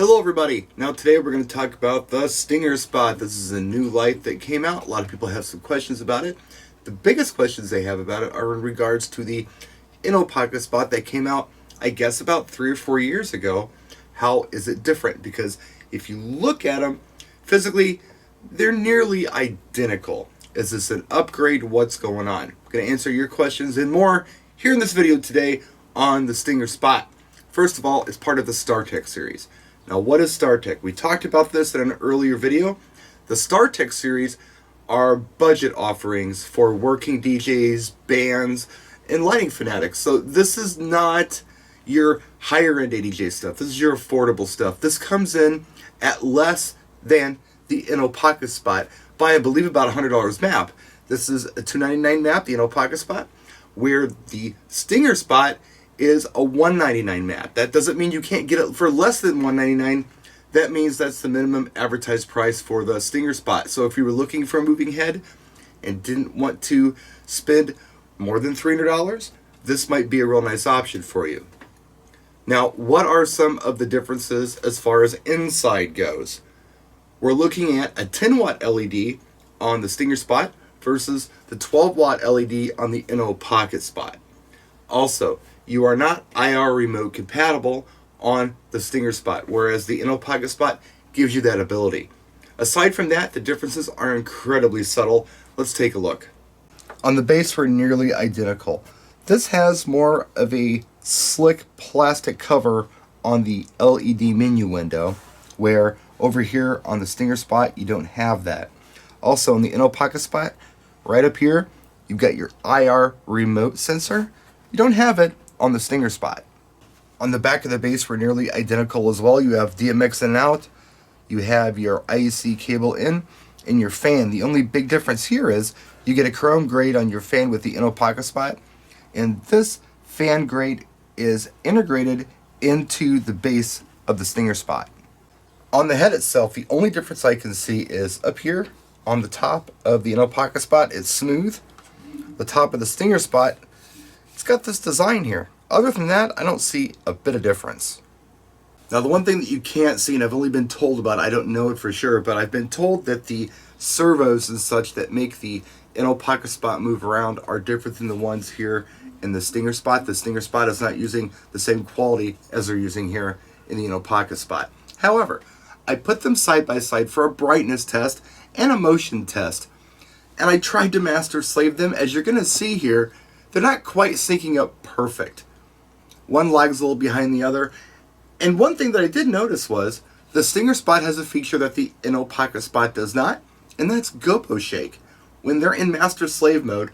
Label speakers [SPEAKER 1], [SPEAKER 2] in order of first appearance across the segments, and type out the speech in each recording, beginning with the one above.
[SPEAKER 1] Hello everybody! Now today we're going to talk about the Stinger Spot. This is a new light that came out. A lot of people have some questions about it. The biggest questions they have about it are in regards to the Inno Pocket Spot that came out, I guess, about 3 or 4 years ago. How is it different? Because if you look at them physically, they're nearly identical. Is this an upgrade? What's going on? I'm going to answer your questions and more here in this video today on the Stinger Spot. First of all, it's part of the StarTec series. Now, what is StarTec? We talked about this in an earlier video. The StarTec series are budget offerings for working DJs, bands, and lighting fanatics. So this is not your higher-end ADJ stuff. This is your affordable stuff. This comes in at less than the Inno Pocket Spot by, I believe, about $100 map. This is a $299 map, the Inno Pocket Spot, where the Stinger Spot is a $199 map. That doesn't mean you can't get it for less than $199. That means that's the minimum advertised price for the Stinger Spot. So if you were looking for a moving head and didn't want to spend more than $300, this might be a real nice option for you. Now, what are some of the differences as far as inside goes? We're looking at a 10-watt LED on the Stinger Spot versus the 12-watt LED on the Inno Pocket Spot. Also, you are not IR remote compatible on the Stinger Spot, whereas the Inno Pocket Spot gives you that ability. Aside from that, the differences are incredibly subtle. Let's take a look. On the base, we're nearly identical. This has more of a slick plastic cover on the LED menu window, where over here on the Stinger Spot, you don't have that. Also, in the Inno Pocket Spot, right up here, you've got your IR remote sensor. You don't have it on the Stinger Spot. On the back of the base, we're nearly identical as well. You have DMX in and out, you have your IEC cable in, and your fan. The only big difference here is you get a chrome grate on your fan with the Inno Pocket Spot, and this fan grate is integrated into the base of the Stinger Spot. On the head itself, the only difference I can see is up here on the top of the Inno Pocket Spot, it's smooth. The top of the Stinger Spot, it's got this design here. Other than that, I don't see a bit of difference. Now, the one thing that you can't see, and I've only been told about, I don't know it for sure, but I've been told that the servos and such that make the Inno Pocket Spot move around are different than the ones here in the Stinger Spot. The Stinger Spot is not using the same quality as they're using here in the Inno Pocket Spot. However, I put them side by side for a brightness test and a motion test, and I tried to master slave them. As you're going to see here, they're not quite syncing up perfect. One lags a little behind the other. And one thing that I did notice was the Stinger Spot has a feature that the Inno Pocket Spot does not, and that's gobo shake. When they're in master slave mode,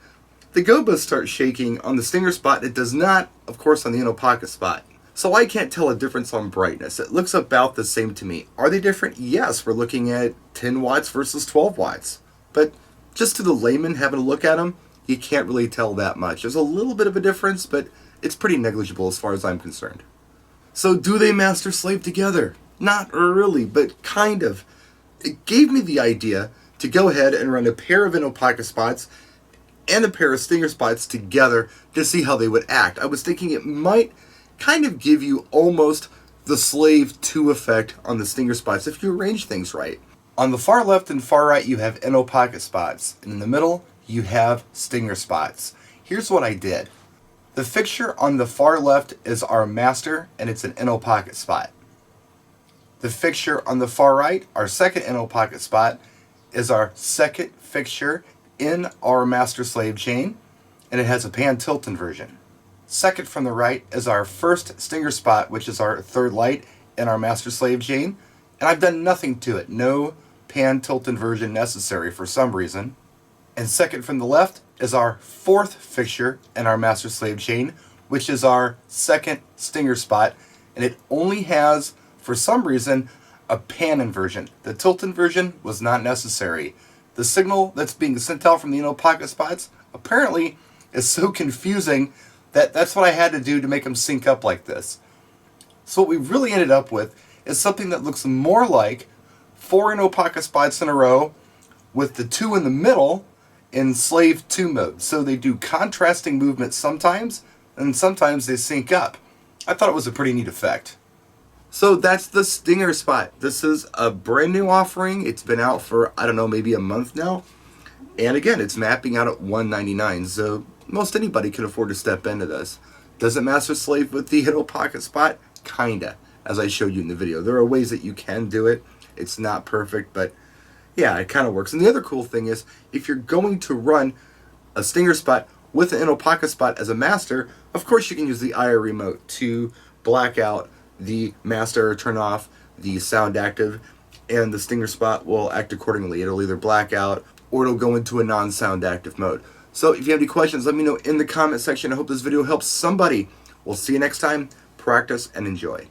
[SPEAKER 1] the gobos start shaking on the Stinger Spot. It does not, of course, on the Inno Pocket Spot. So I can't tell a difference on brightness. It looks about the same to me. Are they different? Yes, we're looking at 10 watts versus 12 watts. But just to the layman having a look at them, you can't really tell that much. There's a little bit of a difference, but it's pretty negligible as far as I'm concerned. So do they master slave together? Not really, but kind of. It gave me the idea to go ahead and run a pair of Inno Pocket Spots and a pair of Stinger Spots together to see how they would act. I was thinking it might kind of give you almost the Slave 2 effect on the Stinger Spots if you arrange things right. On the far left and far right, you have Inno Pocket Spots, and in the middle, you have Stinger Spots. Here's what I did. The fixture on the far left is our master, and it's an Inno Pocket Spot. The fixture on the far right, our second Inno Pocket Spot, is our second fixture in our master slave chain, and it has a pan tilt inversion. Second from the right is our first Stinger Spot, which is our third light in our master slave chain, and I've done nothing to it. No pan tilt inversion necessary for some reason. And second from the left is our fourth fixture in our master slave chain, which is our second Stinger Spot, and it only has, for some reason, a pan inversion. The tilt inversion was not necessary. The signal that's being sent out from the Inno Pocket Spots apparently is so confusing that that's what I had to do to make them sync up like this. So what we really ended up with is something that looks more like 4 Inno Pocket Spots in a row with the 2 in the middle in Slave 2 mode. So they do contrasting movements sometimes, and sometimes they sync up. I thought it was a pretty neat effect. So that's the Stinger Spot. This is a brand new offering. It's been out for, I don't know, maybe a month now. And again, it's mapping out at $199, so most anybody can afford to step into this. Does it master slave with the Inno Pocket Spot? Kinda, as I showed you in the video. There are ways that you can do it. It's not perfect, but yeah, it kind of works. And the other cool thing is, if you're going to run a Stinger Spot with an Inno Pocket Spot as a master, of course you can use the IR remote to black out the master or turn off the sound active, and the Stinger Spot will act accordingly. It'll either black out or it'll go into a non-sound active mode. So if you have any questions, let me know in the comment section. I hope this video helps somebody. We'll see you next time. Practice and enjoy.